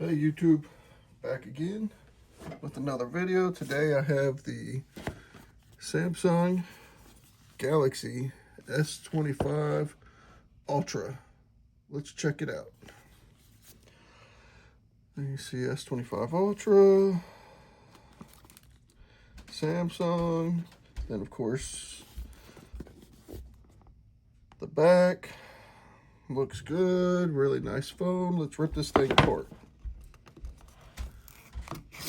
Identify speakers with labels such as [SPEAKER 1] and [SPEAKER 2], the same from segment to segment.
[SPEAKER 1] Hey YouTube, back again with another video. Today I have the Samsung Galaxy S25 Ultra. Let's check it out. There you see S25 Ultra, Samsung, then of course the back. Looks good, really nice phone. Let's rip this thing apart.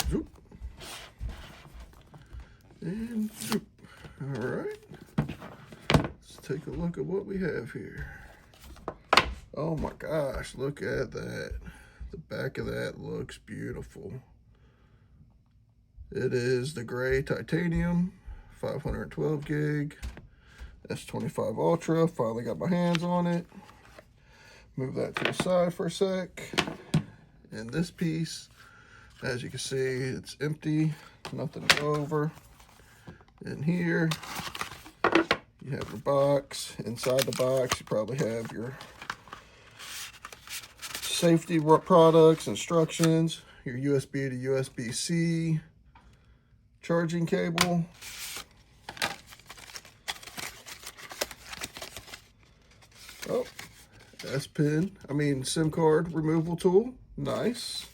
[SPEAKER 1] Zoop. And zoop. All right, let's take a look at what we have here. Oh my gosh, look at that. The back of that looks beautiful. It is the gray titanium, 512 gig, S25 Ultra. Finally got my hands on it. Move that to the side for a sec. And this piece, as you can see, it's empty, nothing to go over. In here, you have your box. Inside the box, you probably have your safety products, instructions, your USB to USB-C charging cable. Oh, SIM card removal tool. Nice.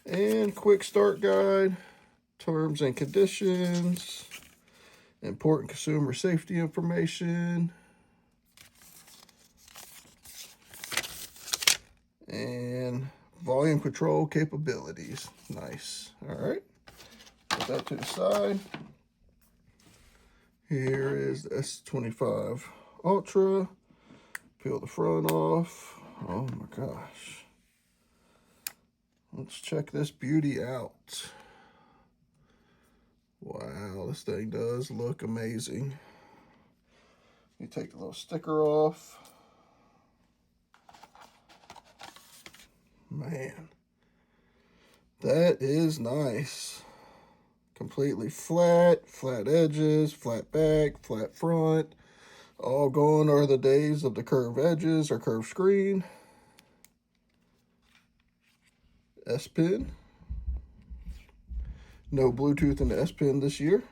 [SPEAKER 1] And quick start guide, terms and conditions, important consumer safety information, and volume control capabilities. Nice. All right, put that to the side. Here is the S25 Ultra. Peel the front off. Oh my gosh. Let's check this beauty out. Wow, this thing does look amazing. You take the little sticker off. Man, that is nice. Completely flat, flat edges, flat back, flat front. All gone are the days of the curved edges or curved screen. S Pen. No Bluetooth in the S Pen this year.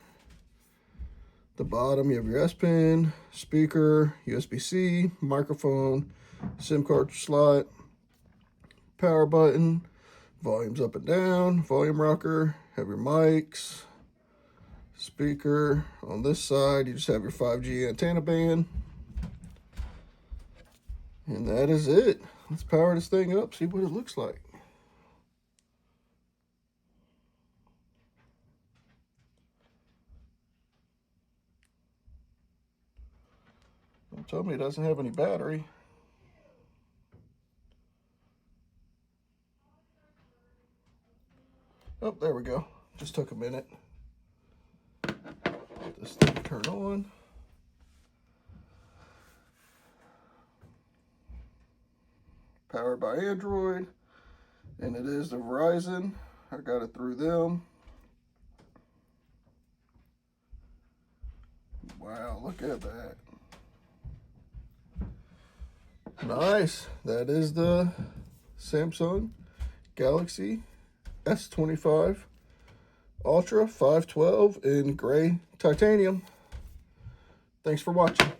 [SPEAKER 1] The bottom, you have your S Pen, speaker, USB-C, microphone, SIM card slot, power button, volumes up and down, volume rocker, have your mics, speaker. On this side, you just have your 5G antenna band. And that is it. Let's power this thing up, see what it looks like. Don't tell me it doesn't have any battery. Oh, there we go. Just took a minute. Let this thing turn on. Powered by Android. And it is the Verizon. I got it through them. Wow, look at that. Nice. That is the Samsung Galaxy S25 Ultra 512 in gray titanium. Thanks for watching.